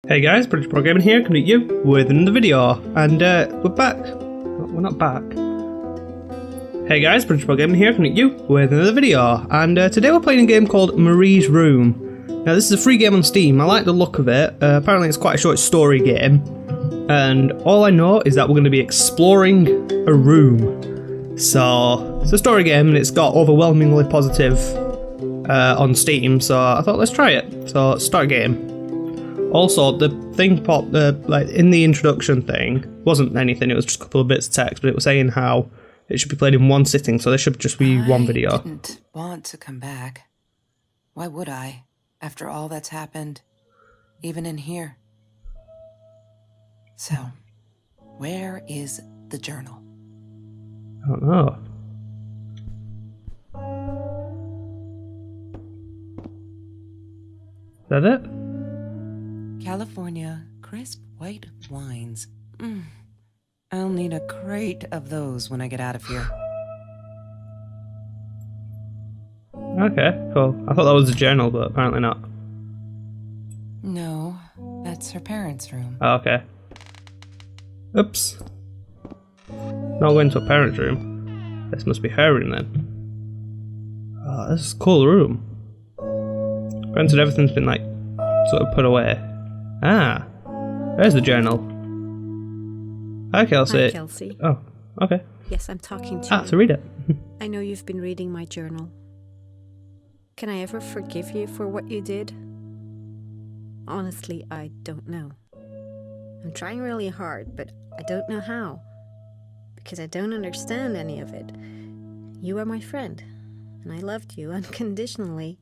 Hey guys, British Pro Gaming here, coming at you with another video, and we're back. We're not back. Hey guys, British Pro Gaming here, coming at you with another video, and today we're playing a game called Marie's Room. Now this is a free game on Steam. I like the look of it. Apparently it's quite a short story game, and all I know is that we're going to be exploring a room. So it's a story game, and it's got overwhelmingly positive on Steam. So I thought let's try it. So start game. Also, the thing popped, like in the introduction thing, wasn't anything, it was just a couple of bits of text, but it was saying how it should be played in one sitting, so there should just be one video. I didn't want to come back. Why would I, after all that's happened, even in here? So, where is the journal? I don't know. Is that it? California crisp white wines. I'll need a crate of those when I get out of here. Okay, cool. I thought that was a journal, but apparently not. No, that's her parents' room. Oh, okay. Oops. Not going to a parent's room. This must be her room then. Oh, this is a cool room. Granted, everything's been like sort of put away. Ah, there's the journal. Hi, Kelsey. Hi, Kelsey. Oh, okay. Yes, I'm talking to you. So read it. I know you've been reading my journal. Can I ever forgive you for what you did? Honestly, I don't know. I'm trying really hard, but I don't know how. Because I don't understand any of it. You are my friend, and I loved you unconditionally.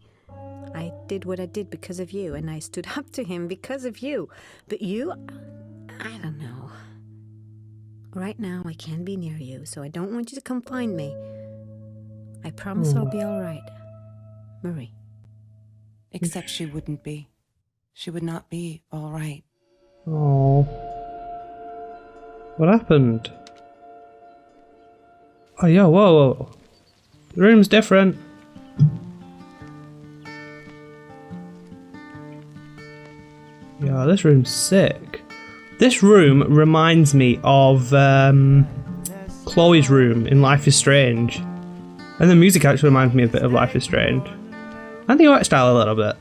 I did what I did because of you, and I stood up to him because of you. But you, I don't know. Right now, I can't be near you, so I don't want you to come find me. I promise I'll be all right. Marie. Except she wouldn't be. She would not be all right. Oh. What happened? Oh, yeah, whoa. The room's different. Yeah, this room's sick. This room reminds me of Chloe's room in Life is Strange. And the music actually reminds me a bit of Life is Strange. And the art style a little bit.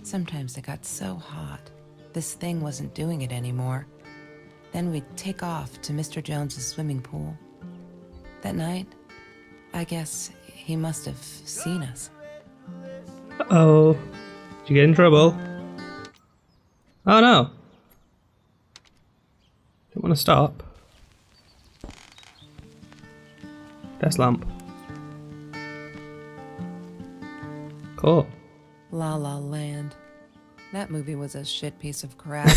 Sometimes it got so hot, this thing wasn't doing it anymore. Then we'd take off to Mr. Jones's swimming pool. That night, I guess he must have seen us. Uh-oh. Did you get in trouble? Oh no. Don't want to stop. Desk lamp. Cool. La La Land. That movie was a shit piece of crap.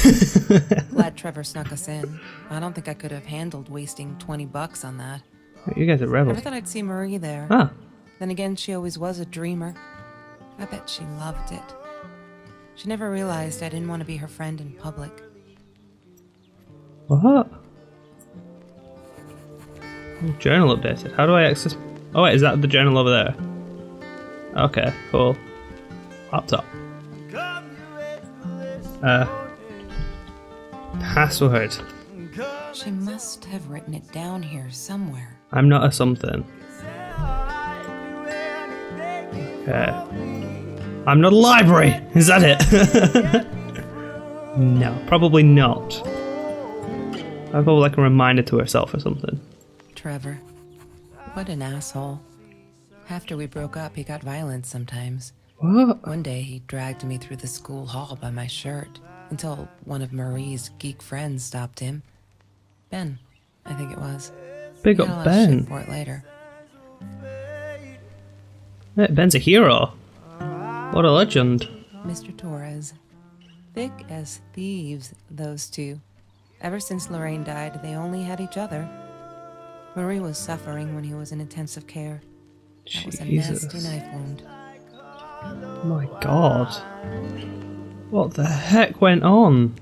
Glad Trevor snuck us in. I don't think I could have handled wasting $20 on that. You guys are rebels. Never thought I'd see Marie there. Ah. Then again, she always was a dreamer. I bet she loved it. She never realized I didn't want to be her friend in public. What? Journal updated. How do I access? Oh wait, is that the journal over there? Okay, cool. Laptop. Password. She must have written it down here somewhere. I'm not a something. Okay. I'm not a library! Is that it? No, probably not. I'll probably like a reminder to herself or something. Trevor. What an asshole. After we broke up, he got violent sometimes. What? One day, he dragged me through the school hall by my shirt until one of Marie's geek friends stopped him. Ben, I think it was. Big He got a up lot of shit Ben. for it later. Hey, Ben's a hero. What a legend. Mr. Torres. Thick as thieves, those two. Ever since Lorraine died, they only had each other. Marie was suffering when he was in intensive care. That was a Jesus. nasty knife wound. My god. What the heck went on?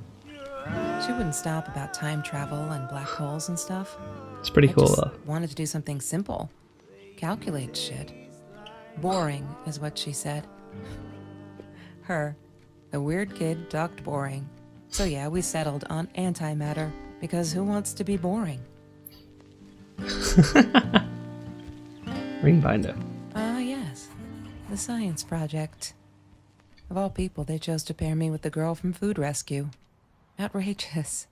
She wouldn't stop about time travel and black holes and stuff. It's pretty I cool just though. wanted to do something simple. Calculate shit. Boring, is what she said. Her, the weird kid, talked boring. So yeah, we settled on antimatter, because who wants to be boring? Ring binder. Ah, yes. The science project. Of all people, they chose to pair me with the girl from Food Rescue. Outrageous.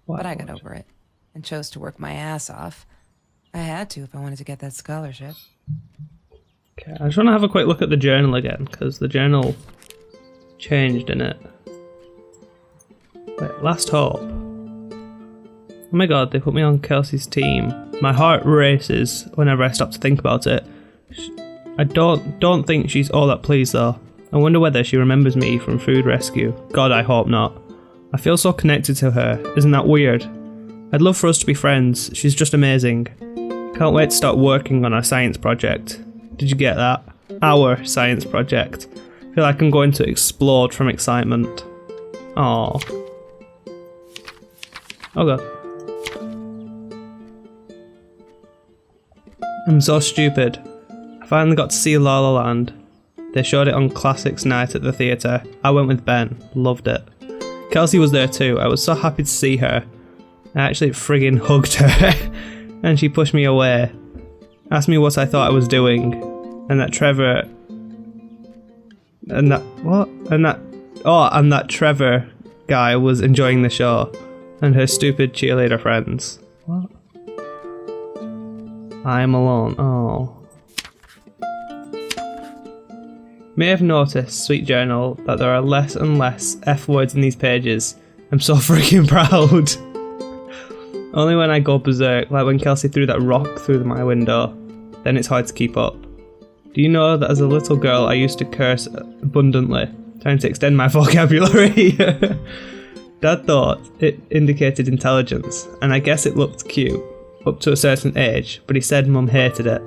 What? But I got over it, and chose to work my ass off. I had to if I wanted to get that scholarship. Okay, I just want to have a quick look at the journal again, because the journal changed in it. Wait, last hope. Oh my god, they put me on Kelsey's team. My heart races whenever I stop to think about it. I don't think she's all that pleased though. I wonder whether she remembers me from Food Rescue. God, I hope not. I feel so connected to her. Isn't that weird? I'd love for us to be friends. She's just amazing. Can't wait to start working on our science project. Did you get that? Our science project. I feel like I'm going to explode from excitement. Aww. Oh god. I'm so stupid. I finally got to see La La Land. They showed it on Classics Night at the theatre. I went with Ben. Loved it. Kelsey was there too. I was so happy to see her. I actually friggin' hugged her. And she pushed me away. Asked me what I thought I was doing. And that Trevor... And that... What? And that... Oh, and that Trevor guy was enjoying the show. And her stupid cheerleader friends. What? I'm alone. Oh. May have noticed, Sweet Journal, that there are less and less F words in these pages. I'm so freaking proud. Only when I go berserk, like when Kelsey threw that rock through my window, then it's hard to keep up. Do you know that as a little girl I used to curse abundantly, trying to extend my vocabulary? Dad thought it indicated intelligence, and I guess it looked cute, up to a certain age, but he said Mum hated it.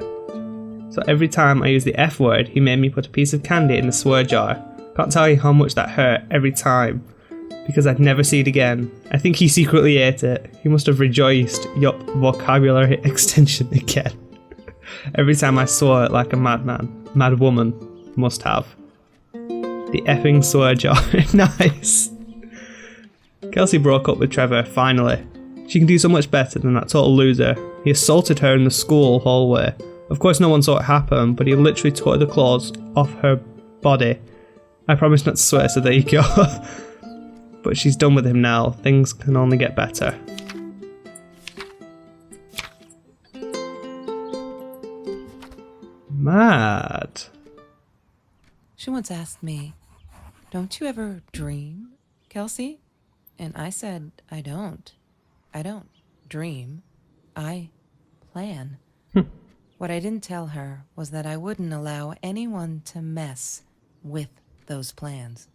So every time I used the F word, he made me put a piece of candy in the swear jar. Can't tell you how much that hurt every time, because I'd never see it again. I think he secretly ate it. He must have rejoiced. Yup, vocabulary extension again. Every time I swore it like a madman. Mad woman. Must have. The effing swear jar. Nice. Kelsey broke up with Trevor, finally. She can do so much better than that total loser. He assaulted her in the school hallway. Of course no one saw it happen, but he literally tore the clothes off her body. I promise not to swear, so there you go. But she's done with him now. Things can only get better. Mad. She once asked me, "Don't you ever dream, Kelsey?" And I said, I don't. I don't dream. I plan. What I didn't tell her was that I wouldn't allow anyone to mess with those plans.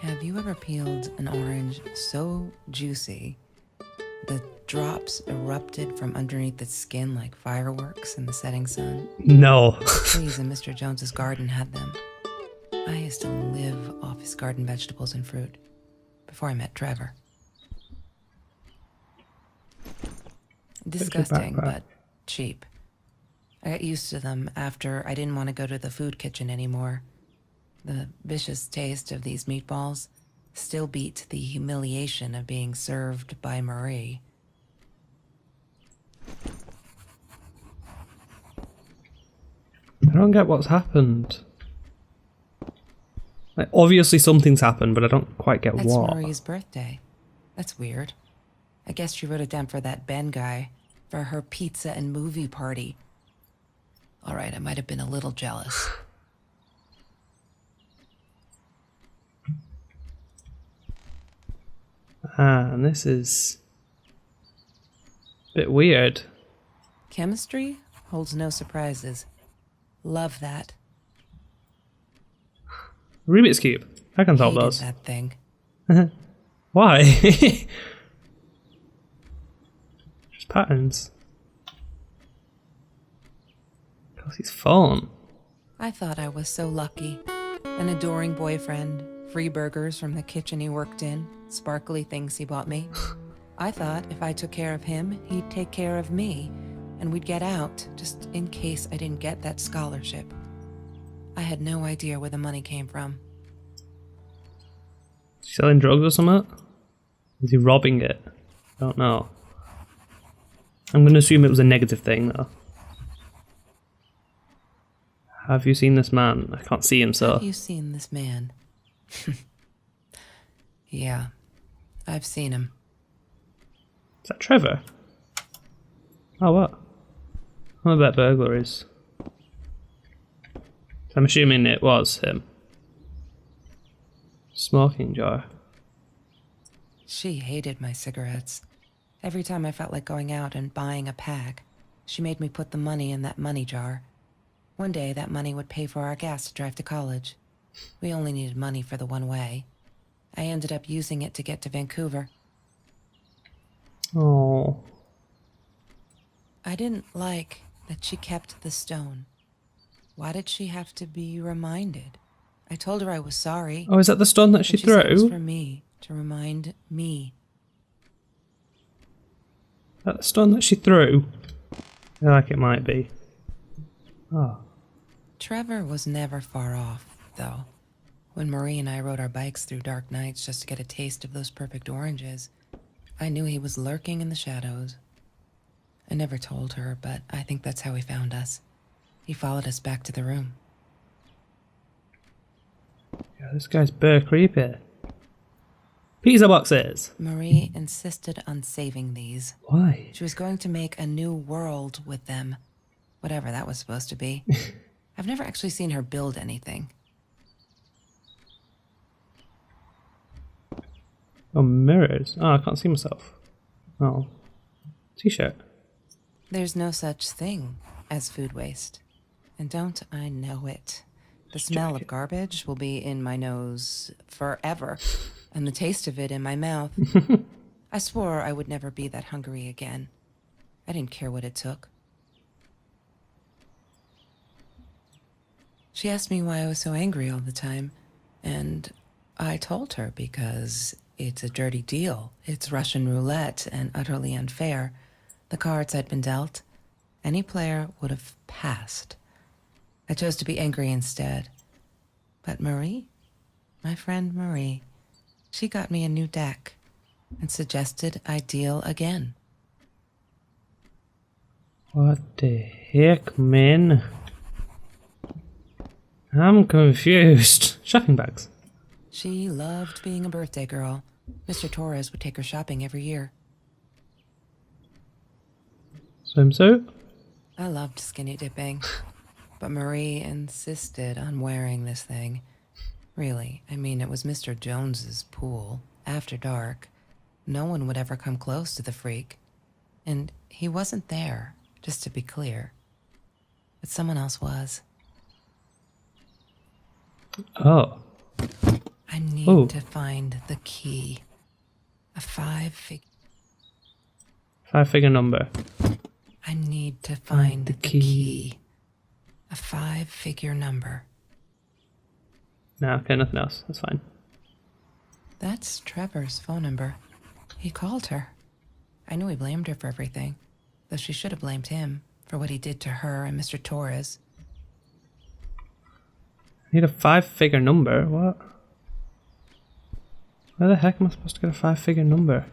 Have you ever peeled an orange so juicy the drops erupted from underneath its skin like fireworks in the setting sun? No. Trees in Mr. Jones's garden had them. I used to live off his garden vegetables and fruit before I met Trevor. Disgusting, but cheap. I got used to them after I didn't want to go to the food kitchen anymore. The vicious taste of these meatballs still beat the humiliation of being served by Marie. I don't get what's happened. Like, obviously something's happened, but I don't quite get That's what. Marie's birthday. That's weird. I guess she wrote it down for that Ben guy, for her pizza and movie party. All right, I might have been a little jealous. And this is a bit weird. Chemistry holds no surprises. Love that. Rubik's Cube. I can solve Hated those. that thing. Why? Just patterns. Kelsey's phone. I thought I was so lucky. An adoring boyfriend, free burgers from the kitchen he worked in, sparkly things he bought me. I thought if I took care of him, he'd take care of me, and we'd get out, just in case I didn't get that scholarship. I had no idea where the money came from. Selling drugs or something? Is he robbing it? I don't know. I'm going to assume it was a negative thing, though. Have you seen this man? I can't see him, so... Have you seen this man? Yeah, I've seen him. Is that Trevor? Oh, what? What about burglaries? I'm assuming it was him. Smoking jar. She hated my cigarettes. Every time I felt like going out and buying a pack, she made me put the money in that money jar. One day, that money would pay for our gas to drive to college. We only needed money for the one way. I ended up using it to get to Vancouver. Oh. I didn't like that she kept the stone. Why did she have to be reminded? I told her I was sorry. Oh, is that the stone that she She said it was threw? for me, to remind me. That the stone that she threw? I feel like it might be. Oh. Trevor was never far off, though. When Marie and I rode our bikes through dark nights just to get a taste of those perfect oranges, I knew he was lurking in the shadows. I never told her, but I think that's how he found us. He followed us back to the room. Yeah, this guy's bare creepy. Pizza boxes! Marie insisted on saving these. Why? She was going to make a new world with them. Whatever that was supposed to be. I've never actually seen her build anything. Oh, mirrors. Oh, I can't see myself. Oh. T-shirt. There's no such thing as food waste. And don't I know it? The smell of garbage will be in my nose forever, and the taste of it in my mouth. I swore I would never be that hungry again. I didn't care what it took. She asked me why I was so angry all the time, and I told her because it's a dirty deal. It's Russian roulette and utterly unfair. The cards I'd been dealt, any player would have passed. I chose to be angry instead. But Marie, my friend Marie, she got me a new deck and suggested I deal again. What the heck, man? I'm confused. Shopping bags. She loved being a birthday girl. Mr. Torres would take her shopping every year. Swimsuit? I loved skinny dipping, but Marie insisted on wearing this thing. Really, I mean, it was Mr. Jones's pool, after dark. No one would ever come close to the freak. And he wasn't there, just to be clear. But someone else was. Oh. I need to find the key. A five-figure number. I need to find the key. A five-figure number. No, okay, nothing else. That's fine. That's Trevor's phone number. He called her. I knew he blamed her for everything, though she should have blamed him for what he did to her and Mr. Torres. I need a 5-figure number? What? Where the heck am I supposed to get a 5-figure number?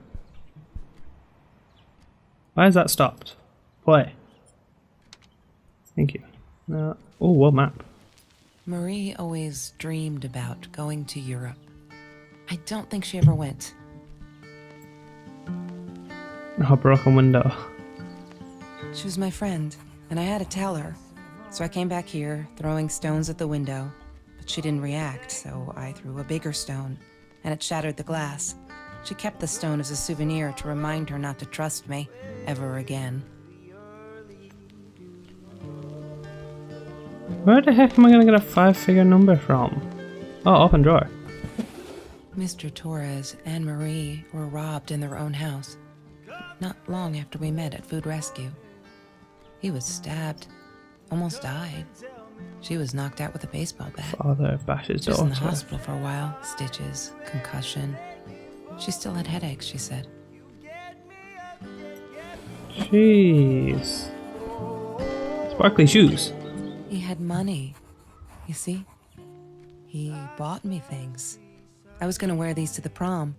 Why is that stopped? Play. Thank you. Oh, what map? Marie always dreamed about going to Europe. I don't think she ever went. Oh, broken window. She was my friend, and I had to tell her. So I came back here, throwing stones at the window. But she didn't react, so I threw a bigger stone, and it shattered the glass. She kept the stone as a souvenir to remind her not to trust me ever again. Where the heck am I gonna get a 5-figure number from? Oh, open drawer. Mr. Torres and Marie were robbed in their own house, not long after we met at Food Rescue. He was stabbed, almost died. She was knocked out with a baseball bat. Father bashes She was in the daughter. hospital for a while. Stitches, concussion. She still had headaches, she said. Jeez. Sparkly shoes. He had money. You see? He bought me things. I was gonna wear these to the prom.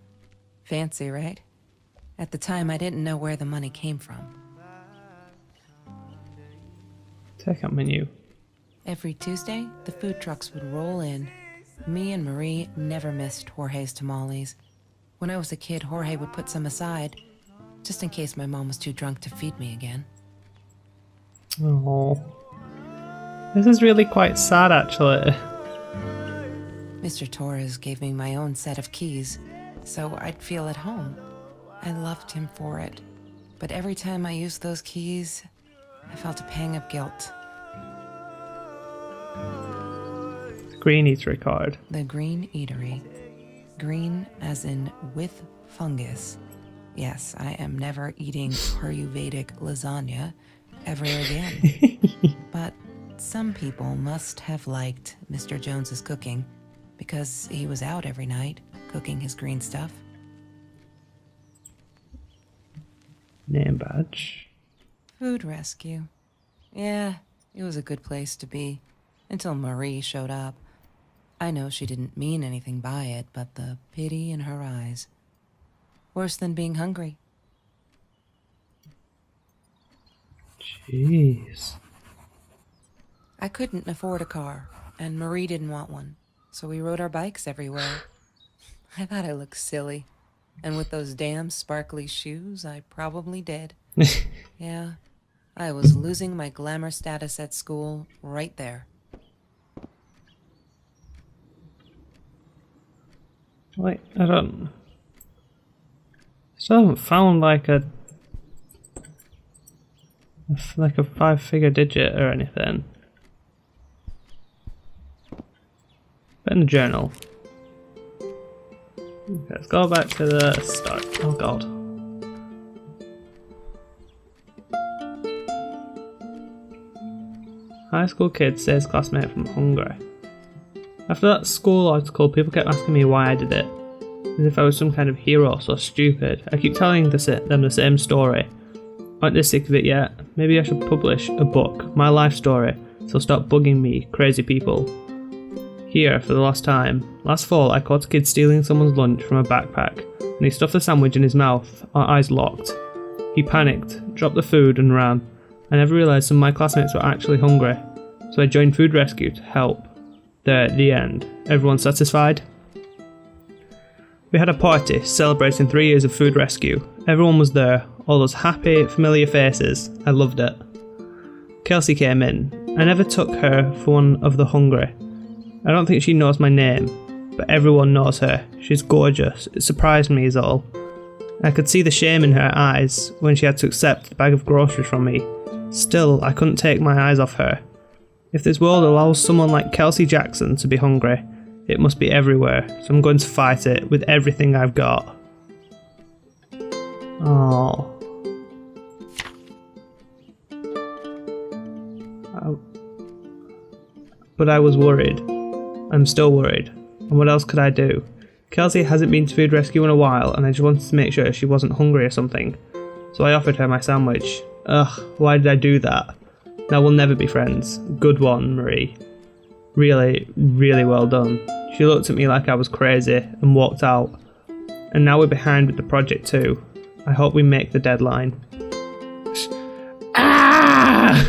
Fancy, right? At the time, I didn't know where the money came from. Take-out menu. Every Tuesday, the food trucks would roll in. Me and Marie never missed Jorge's tamales. When I was a kid, Jorge would put some aside, just in case my mom was too drunk to feed me again. Oh. This is really quite sad, actually. Mr. Torres gave me my own set of keys, so I'd feel at home. I loved him for it, but every time I used those keys, I felt a pang of guilt. Green Eatery card. The Green Eatery. Green as in with fungus. Yes, I am never eating Ayurvedic lasagna ever again. But some people must have liked Mr. Jones's cooking because he was out every night cooking his green stuff. Name badge. Food rescue. Yeah, it was a good place to be until Marie showed up. I know she didn't mean anything by it, but the pity in her eyes. Worse than being hungry. Jeez. I couldn't afford a car, and Marie didn't want one, so we rode our bikes everywhere. I thought I looked silly, and with those damn sparkly shoes, I probably did. Yeah, I was losing my glamour status at school right there. Wait, I don't... Still haven't found like a 5-figure digit or anything. But in the journal. Okay, let's go back to the start. Oh god. High school kid saves classmate from Hungary. After that school article, people kept asking me why I did it. As if I was some kind of hero so stupid. I keep telling them the same story. Aren't they sick of it yet? Maybe I should publish a book, my life story, so stop bugging me, crazy people. Here, for the last time. Last fall, I caught a kid stealing someone's lunch from a backpack, and he stuffed the sandwich in his mouth, our eyes locked. He panicked, dropped the food and ran. I never realised some of my classmates were actually hungry, so I joined Food Rescue to help. There, at the end. Everyone satisfied? We had a party celebrating 3 years of Food Rescue. Everyone was there, all those happy, familiar faces. I loved it. Kelsey came in. I never took her for one of the hungry. I don't think she knows my name, but everyone knows her. She's gorgeous. It surprised me is all. I could see the shame in her eyes when she had to accept the bag of groceries from me. Still, I couldn't take my eyes off her. If this world allows someone like Kelsey Jackson to be hungry, it must be everywhere, so I'm going to fight it with everything I've got. Oh. But I was worried. I'm still worried. And what else could I do? Kelsey hasn't been to Food Rescue in a while, and I just wanted to make sure she wasn't hungry or something. So I offered her my sandwich. Ugh, why did I do that? Now we'll never be friends. Good one, Marie. Really, really well done. She looked at me like I was crazy and walked out. And now we're behind with the project too. I hope we make the deadline. Ah!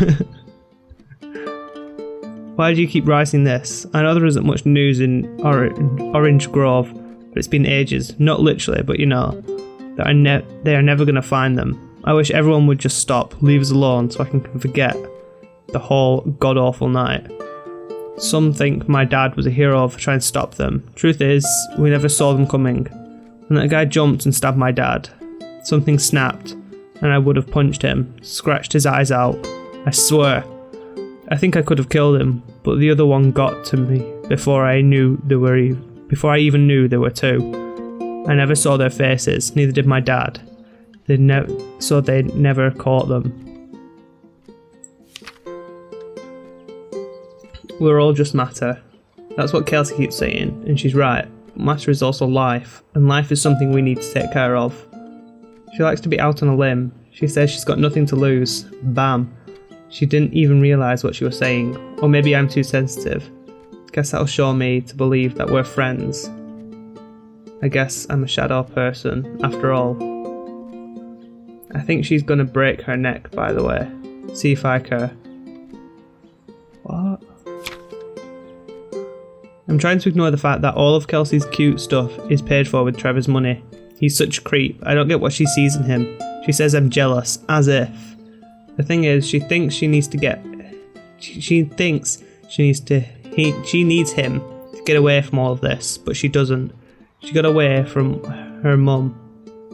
Why do you keep writing this? I know there isn't much news in Orange Grove, but it's been ages. Not literally, but you know. They are never going to find them. I wish everyone would just stop, leave us alone so I can forget the whole god-awful night. Some think my dad was a hero for trying to stop them. Truth is, we never saw them coming. And that guy jumped and stabbed my dad. Something snapped, and I would have punched him, scratched his eyes out. I swear. I think I could have killed him, but the other one got to me before I even knew there were two. I never saw their faces, neither did my dad. They never caught them. We're all just matter. That's what Kelsey keeps saying, and she's right. Matter is also life, and life is something we need to take care of. She likes to be out on a limb. She says she's got nothing to lose. Bam. She didn't even realise what she was saying. Or maybe I'm too sensitive. Guess that'll show me to believe that we're friends. I guess I'm a shadow person, after all. I think she's gonna break her neck, by the way. See if I care. What? I'm trying to ignore the fact that all of Kelsey's cute stuff is paid for with Trevor's money. He's such a creep. I don't get what she sees in him. She says I'm jealous, as if. The thing is, she thinks she needs to get... She thinks she needs to... She needs him to get away from all of this, but she doesn't. She got away from her mum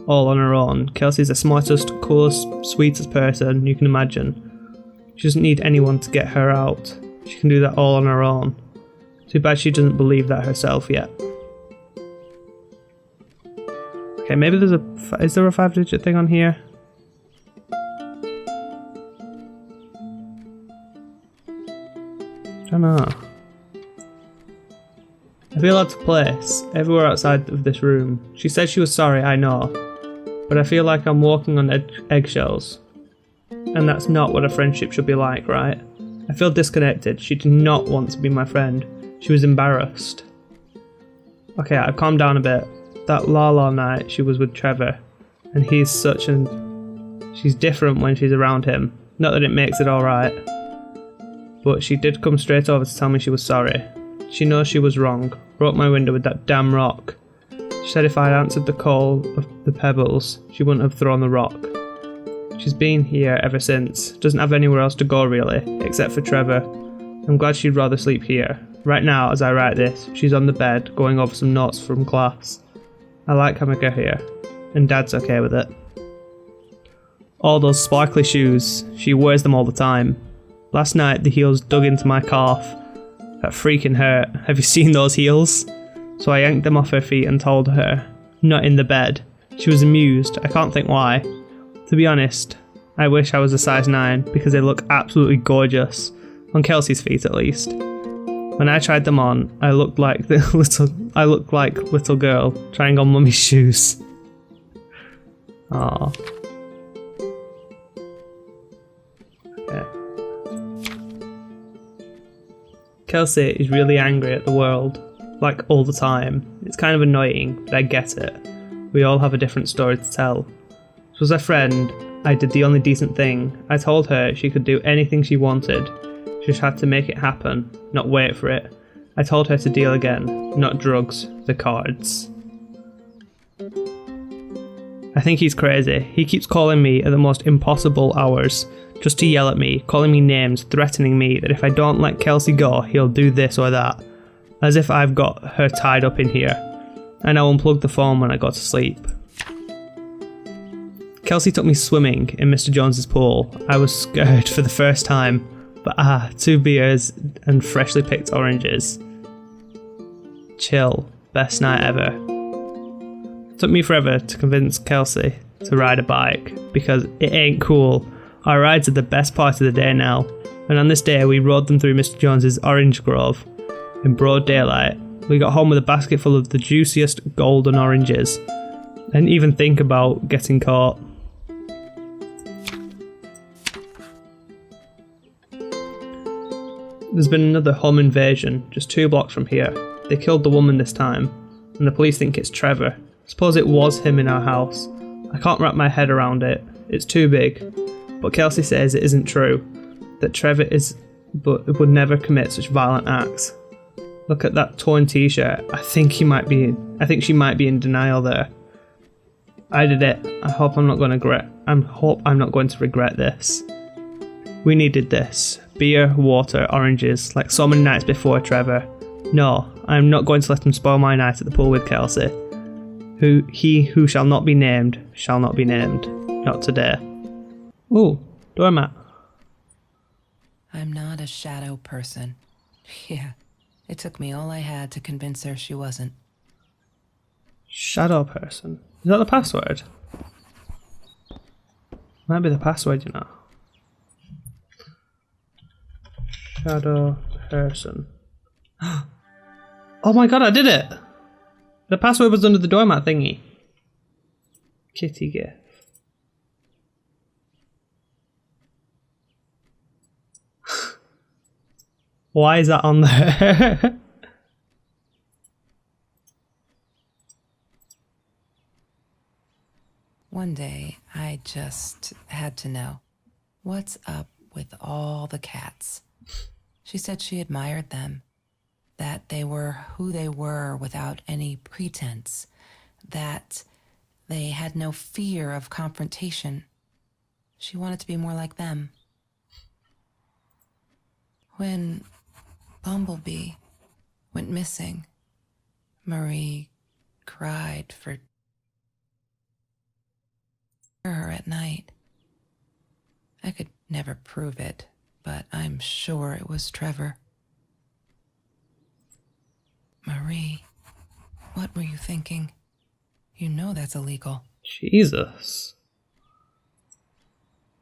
all on her own. Kelsey's the smartest, coolest, sweetest person you can imagine. She doesn't need anyone to get her out. She can do that all on her own. Too bad she doesn't believe that herself yet. Okay, maybe there's a... Is there a 5-digit thing on here? I don't know. I feel out of place everywhere outside of this room. She said she was sorry, I know. But I feel like I'm walking on eggshells. And that's not what a friendship should be like, right? I feel disconnected. She did not want to be my friend. She was embarrassed. Okay, I've calmed down a bit. That Lala night she was with Trevor. And he's such an... She's different when she's around him. Not that it makes it alright. But she did come straight over to tell me she was sorry. She knows she was wrong. Broke my window with that damn rock. She said if I'd answered the call of the pebbles, she wouldn't have thrown the rock. She's been here ever since. Doesn't have anywhere else to go really, except for Trevor. I'm glad she'd rather sleep here. Right now, as I write this, she's on the bed, going over some notes from class. I like having her here, and Dad's okay with it. All those sparkly shoes, she wears them all the time. Last night, the heels dug into my calf. That freaking hurt. Have you seen those heels? So I yanked them off her feet and told her, not in the bed. She was amused, I can't think why. To be honest, I wish I was a size 9 because they look absolutely gorgeous. On Kelsey's feet at least. When I tried them on, I looked like little girl trying on mummy's shoes. Aww. Okay. Kelsey is really angry at the world, like all the time. It's kind of annoying, but I get it. We all have a different story to tell. So as a friend, I did the only decent thing. I told her she could do anything she wanted. She just had to make it happen, not wait for it. I told her to deal again, not drugs, the cards. I think he's crazy. He keeps calling me at the most impossible hours, just to yell at me, calling me names, threatening me that if I don't let Kelsey go, he'll do this or that. As if I've got her tied up in here. And I'll unplug the phone when I go to sleep. Kelsey took me swimming in Mr. Jones's pool. I was scared for the first time. But 2 beers and freshly picked oranges. Chill. Best night ever. Took me forever to convince Kelsey to ride a bike because it ain't cool. Our rides are the best part of the day now. And on this day we rode them through Mr. Jones's orange grove in broad daylight. We got home with a basket full of the juiciest golden oranges. I didn't even think about getting caught. There's been another home invasion, just 2 blocks from here. They killed the woman this time, and the police think it's Trevor. Suppose it was him in our house. I can't wrap my head around it. It's too big. But Kelsey says it isn't true. That Trevor would never commit such violent acts. Look at that torn t-shirt. I think she might be in denial there. I did it. I hope I'm not going to regret this. We needed this. Beer, water, oranges, like so many nights before, Trevor. No, I'm not going to let him spoil my night at the pool with Kelsey. He who shall not be named, shall not be named. Not today. Ooh, doormat. I'm not a shadow person. Yeah, it took me all I had to convince her she wasn't. Shadow person? Is that the password? Might be the password, you know. Shadow person. Oh my god, I did it! The password was under the doormat thingy. Kitty gif. Why is that on there? One day, I just had to know. What's up with all the cats? She said she admired them. That they were who they were without any pretense. That they had no fear of confrontation. She wanted to be more like them. When Bumblebee went missing, Marie cried for her at night. I could never prove it, but I'm sure it was Trevor. Marie, what were you thinking? You know that's illegal. Jesus.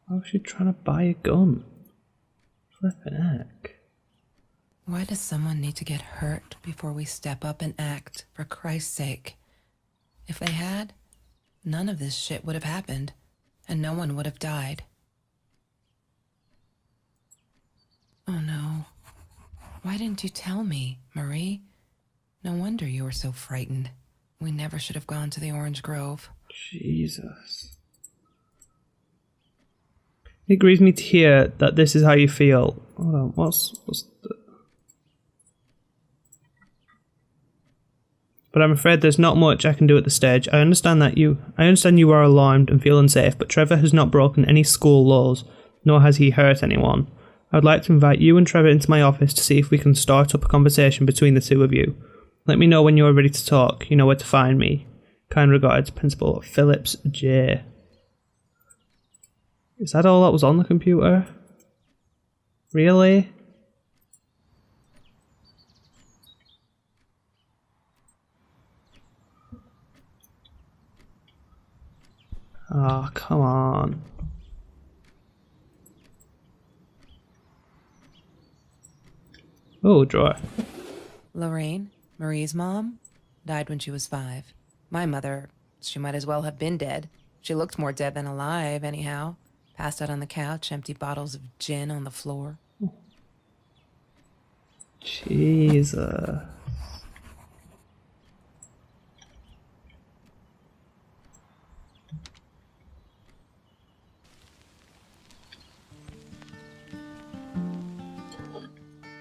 Why was she trying to buy a gun? Flippin' heck. Why does someone need to get hurt before we step up and act, for Christ's sake? If they had, none of this shit would have happened, and no one would have died. Oh no. Why didn't you tell me, Marie? No wonder you were so frightened. We never should have gone to the Orange Grove. Jesus. It grieves me to hear that this is how you feel. Hold on, what's the... But I'm afraid there's not much I can do at this stage. I understand you are alarmed and feel unsafe, but Trevor has not broken any school laws, nor has he hurt anyone. I would like to invite you and Trevor into my office to see if we can start up a conversation between the two of you. Let me know when you are ready to talk. You know where to find me. Kind regards, Principal Phillips J. Is that all that was on the computer? Really? Oh, come on. Oh, drawer. Lorraine, Marie's mom, died when she was 5. My mother, she might as well have been dead. She looked more dead than alive, anyhow. Passed out on the couch, empty bottles of gin on the floor. Jesus.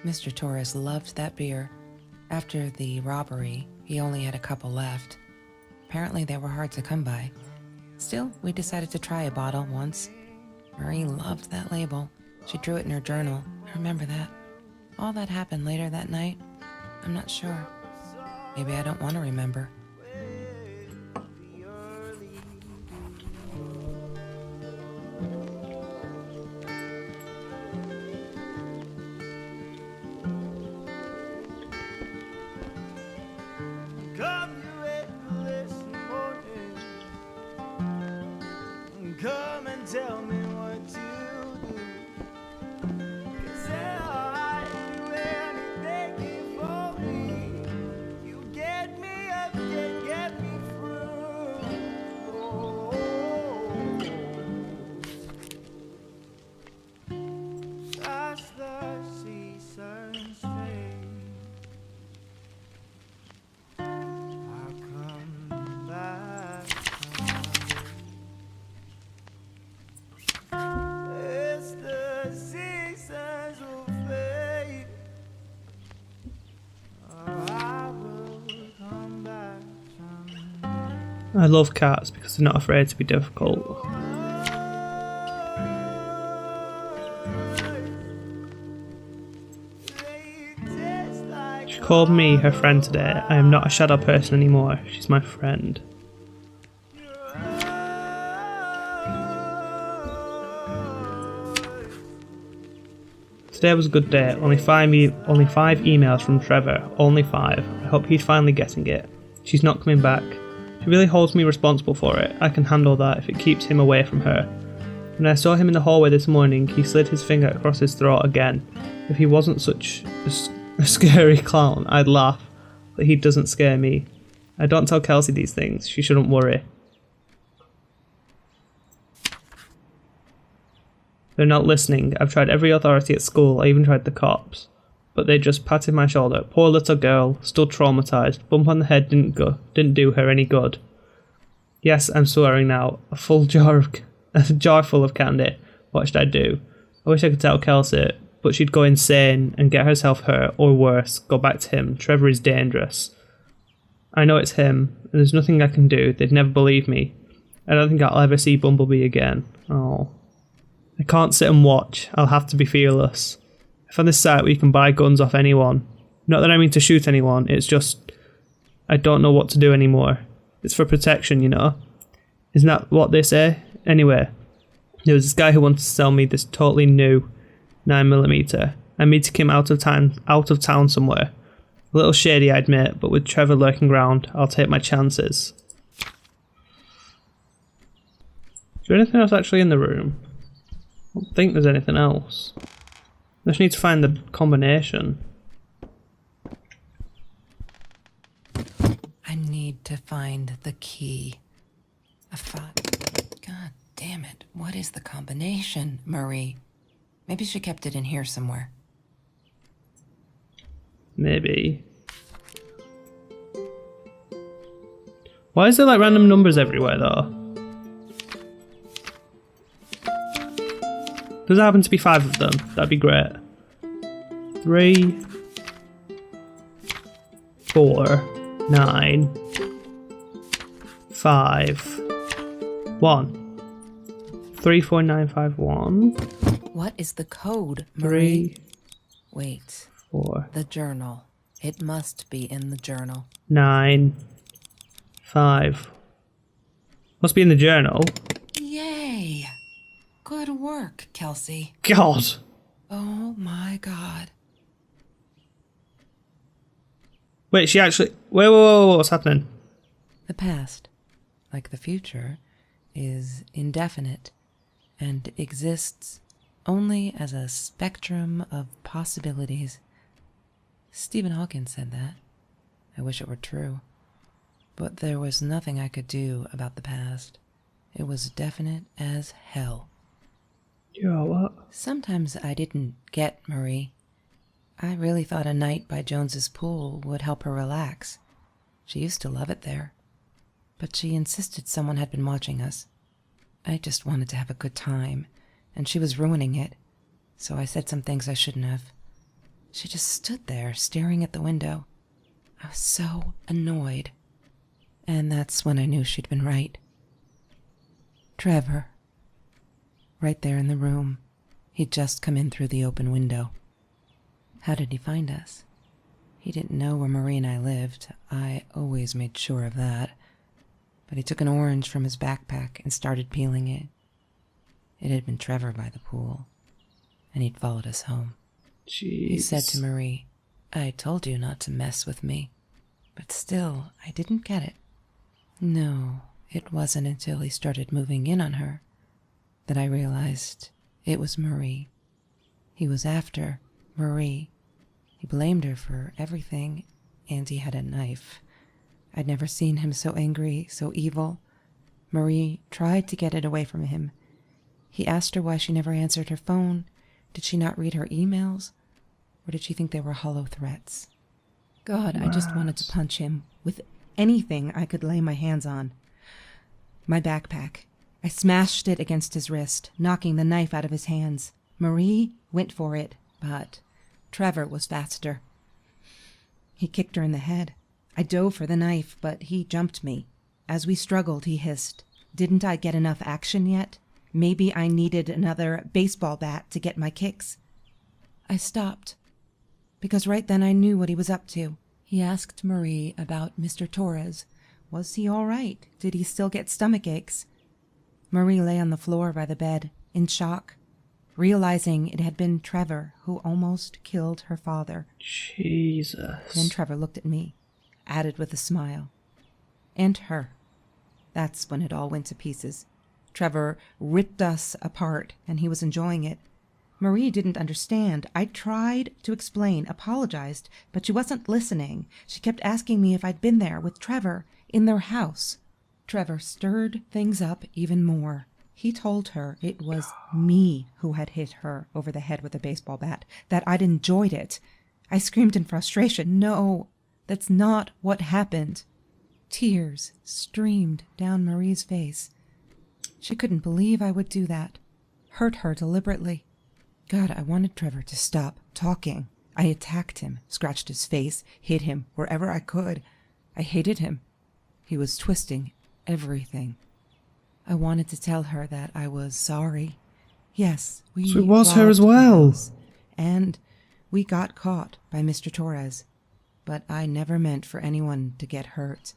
Mr. Torres loved that beer. After the robbery, he only had a couple left. Apparently they were hard to come by. Still, we decided to try a bottle once. Marie loved that label. She drew it in her journal. I remember that. All that happened later that night, I'm not sure. Maybe I don't want to remember. Come and tell me what to do, 'cause I'll do anything for me. You get me up and get me through. As the seasons fade, I'll come back. I love cats because they're not afraid to be difficult. She called me her friend today. I am not a shadow person anymore. She's my friend. Today was a good day. Only five emails from Trevor. Only 5. I hope he's finally getting it. She's not coming back. She really holds me responsible for it. I can handle that if it keeps him away from her. When I saw him in the hallway this morning, he slid his finger across his throat again. If he wasn't such a scary clown, I'd laugh, but he doesn't scare me. I don't tell Kelsey these things. She shouldn't worry. They're not listening. I've tried every authority at school. I even tried the cops. But they just patted my shoulder. Poor little girl, still traumatized. Bump on the head didn't do her any good. Yes, I'm swearing now. A jar full of candy. What should I do? I wish I could tell Kelsey, but she'd go insane and get herself hurt, or worse, go back to him. Trevor is dangerous. I know it's him, and there's nothing I can do. They'd never believe me. I don't think I'll ever see Bumblebee again. Oh. I can't sit and watch. I'll have to be fearless. I found this site where you can buy guns off anyone. Not that I mean to shoot anyone, it's just I don't know what to do anymore. It's for protection, you know. Isn't that what they say? Anyway, there was this guy who wanted to sell me this totally new 9mm. I meeting him out of town somewhere. A little shady, I admit, but with Trevor lurking around, I'll take my chances. Is there anything else actually in the room? I don't think there's anything else. I just need to find the combination. I need to find the key. God damn it. What is the combination, Marie? Maybe she kept it in here somewhere. Maybe. Why is there like random numbers everywhere though? Does there happen to be 5 of them? That'd be great. 3, 4, 9, 5, 1. 3, 4, 9, 5, 1. What is the code, Marie? 3. Wait. 4. The journal. It must be in the journal. 9, 5. Must be in the journal. Yay! Good work, Kelsey. God! Oh my god. Wait, she actually... Whoa, what's happening? The past, like the future, is indefinite and exists only as a spectrum of possibilities. Stephen Hawking said that. I wish it were true. But there was nothing I could do about the past. It was definite as hell. Yeah, what? Sometimes I didn't get Marie. I really thought a night by Jones's pool would help her relax. She used to love it there. But she insisted someone had been watching us. I just wanted to have a good time, and she was ruining it. So I said some things I shouldn't have. She just stood there, staring at the window. I was so annoyed. And that's when I knew she'd been right. Trevor. Right there in the room. He'd just come in through the open window. How did he find us? He didn't know where Marie and I lived. I always made sure of that. But he took an orange from his backpack and started peeling it. It had been Trevor by the pool, and he'd followed us home. Jeez. He said to Marie, I told you not to mess with me. But still, I didn't get it. No, it wasn't until he started moving in on her that I realized it was Marie. He was after Marie. He blamed her for everything, and he had a knife. I'd never seen him so angry, so evil. Marie tried to get it away from him. He asked her why she never answered her phone. Did she not read her emails? Or did she think they were hollow threats? God, I just wanted to punch him with anything I could lay my hands on. My backpack. I smashed it against his wrist, knocking the knife out of his hands. Marie went for it, but Trevor was faster. He kicked her in the head. I dove for the knife, but he jumped me. As we struggled, he hissed, "Didn't I get enough action yet? Maybe I needed another baseball bat to get my kicks." I stopped, because right then I knew what he was up to. He asked Marie about Mr. Torres. Was he all right? Did he still get stomach aches? Marie lay on the floor by the bed, in shock, realizing it had been Trevor who almost killed her father. Jesus. Then Trevor looked at me, added with a smile. And her. That's when it all went to pieces. Trevor ripped us apart, and he was enjoying it. Marie didn't understand. I tried to explain, apologized, but she wasn't listening. She kept asking me if I'd been there with Trevor in their house. Trevor stirred things up even more. He told her it was me who had hit her over the head with a baseball bat, that I'd enjoyed it. I screamed in frustration. No, that's not what happened. Tears streamed down Marie's face. She couldn't believe I would do that. Hurt her deliberately. God, I wanted Trevor to stop talking. I attacked him, scratched his face, hit him wherever I could. I hated him. He was twisting everything. I wanted to tell her that I was sorry. Yes, we So it was her robbed as the well. house, and we got caught by Mr. Torres. But I never meant for anyone to get hurt.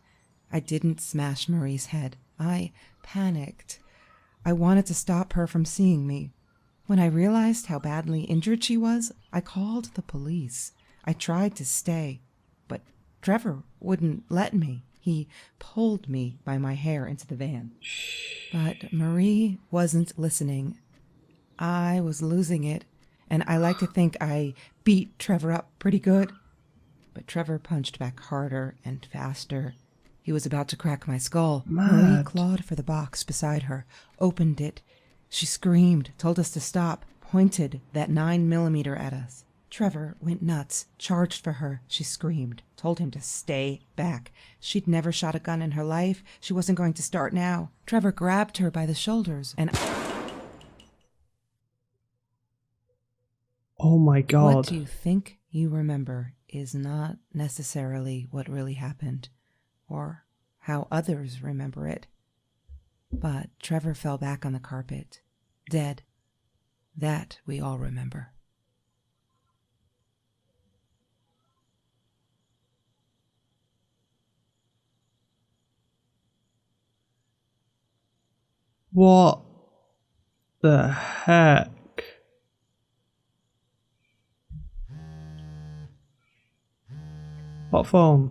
I didn't smash Marie's head. I panicked. I wanted to stop her from seeing me. When I realized how badly injured she was, I called the police. I tried to stay, but Trevor wouldn't let me. He pulled me by my hair into the van. But Marie wasn't listening. I was losing it, and I like to think I beat Trevor up pretty good. But Trevor punched back harder and faster. He was about to crack my skull. Marie Mad. clawed for the box beside her, opened it. She screamed, told us to stop, pointed that 9mm at us. Trevor went nuts, charged for her. She screamed, told him to stay back. She'd never shot a gun in her life. She wasn't going to start now. Trevor grabbed her by the shoulders and... Oh my god. What you think you remember is not necessarily what really happened, or how others remember it. But Trevor fell back on the carpet, dead. That we all remember. What the heck? What phone?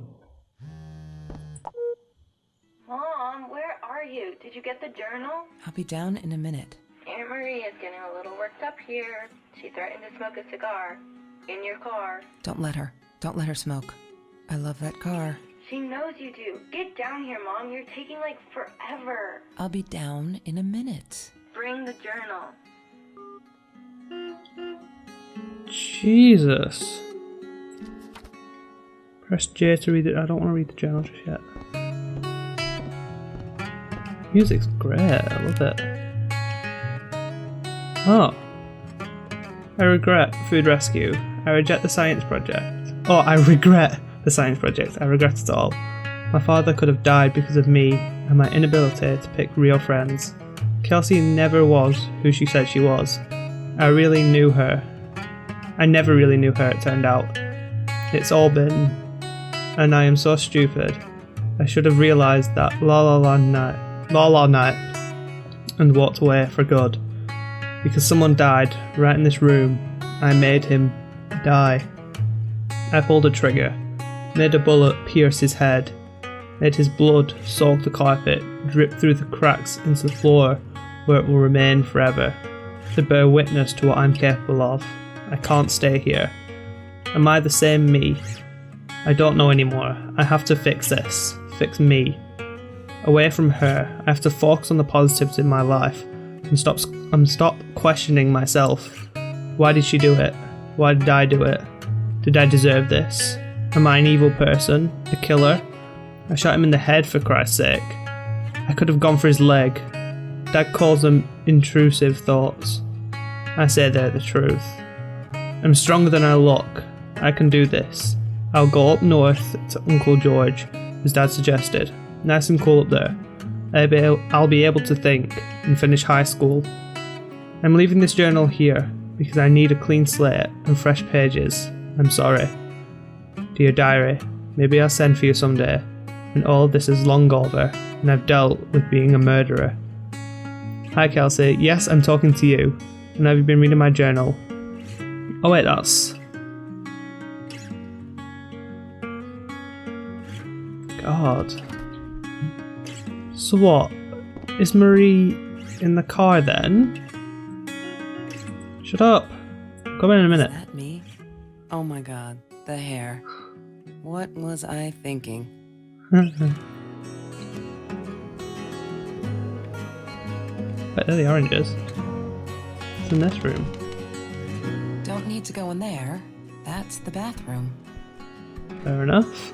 Mom, where are you? Did you get the journal? I'll be down in a minute. Aunt Marie is getting a little worked up here. She threatened to smoke a cigar. In your car. Don't let her. Don't let her smoke. I love that car. She knows you do. Get down here, Mom. You're taking like forever. I'll be down in a minute. Bring the journal. Jesus. Press J to read it. I don't want to read the journal just yet. Music's great. I love it. Oh. I regret food rescue. I reject the science project. Oh, I regret the science project. I regret it all. My father could have died because of me and my inability to pick real friends. Kelsey never was who she said she was. I really knew her. I never really knew her, it turned out. It's all been... and I am so stupid. I should have realised that La La Night and walked away for good. Because someone died right in this room, I made him die. I pulled a trigger, made a bullet pierce his head, made his blood soak the carpet, drip through the cracks into the floor where it will remain forever, to bear witness to what I'm capable of. I can't stay here. Am I the same me? I don't know anymore. I have to fix this. Fix me. Away from her, I have to focus on the positives in my life and stop questioning myself. Why did she do it? Why did I do it? Did I deserve this? Am I an evil person? A killer? I shot him in the head for Christ's sake. I could have gone for his leg. Dad calls them intrusive thoughts. I say they're the truth. I'm stronger than I look. I can do this. I'll go up north to Uncle George, as Dad suggested. Nice and cool up there. I'll be able to think and finish high school. I'm leaving this journal here because I need a clean slate and fresh pages. I'm sorry. Dear diary, maybe I'll send for you someday when all of this is long over and I've dealt with being a murderer. Hi Kelsey, yes, I'm talking to you. And have you been reading my journal? Oh wait, that's... God. So what? Is Marie in the car then? Shut up. Come in a Is minute. that me? Oh my god, the hair. What was I thinking? Right there, the oranges. It's in this room. Don't need to go in there. That's the bathroom. Fair enough.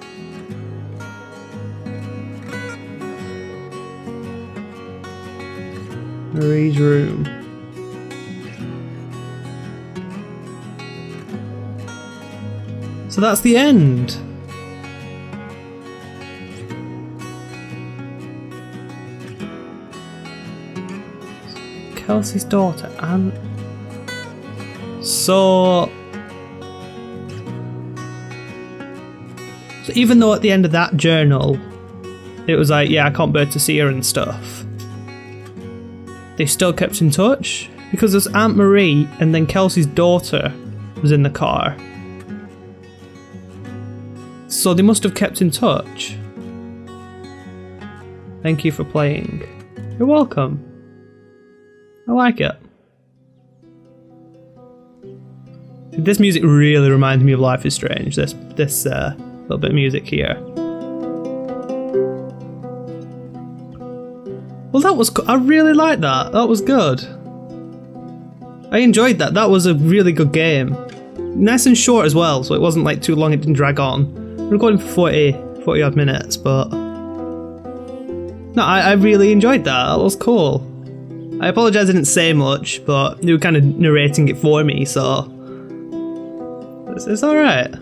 Marie's room. So that's the end. Kelsey's daughter, and so even though at the end of that journal it was like, yeah, I can't bear to see her and stuff, they still kept in touch because there's Aunt Marie and then Kelsey's daughter was in the car. So they must have kept in touch. Thank you for playing. You're welcome. I like it. This music really reminds me of Life is Strange. This little bit of music here. Well, that was. I really liked that. That was good. I enjoyed that. That was a really good game. Nice and short as well, so it wasn't like too long. It didn't drag on. I'm recording for 40 odd minutes, but no, I really enjoyed that. That was cool. I apologise I didn't say much, but you were kind of narrating it for me, so it's alright.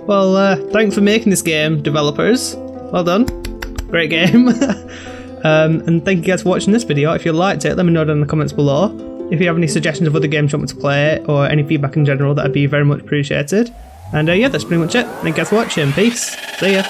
Well, thanks for making this game, developers. Well done. Great game. And thank you guys for watching this video. If you liked it, let me know down in the comments below. If you have any suggestions of other games you want me to play, or any feedback in general, that'd be very much appreciated. And yeah, that's pretty much it. Thank you guys for watching. Peace. See ya.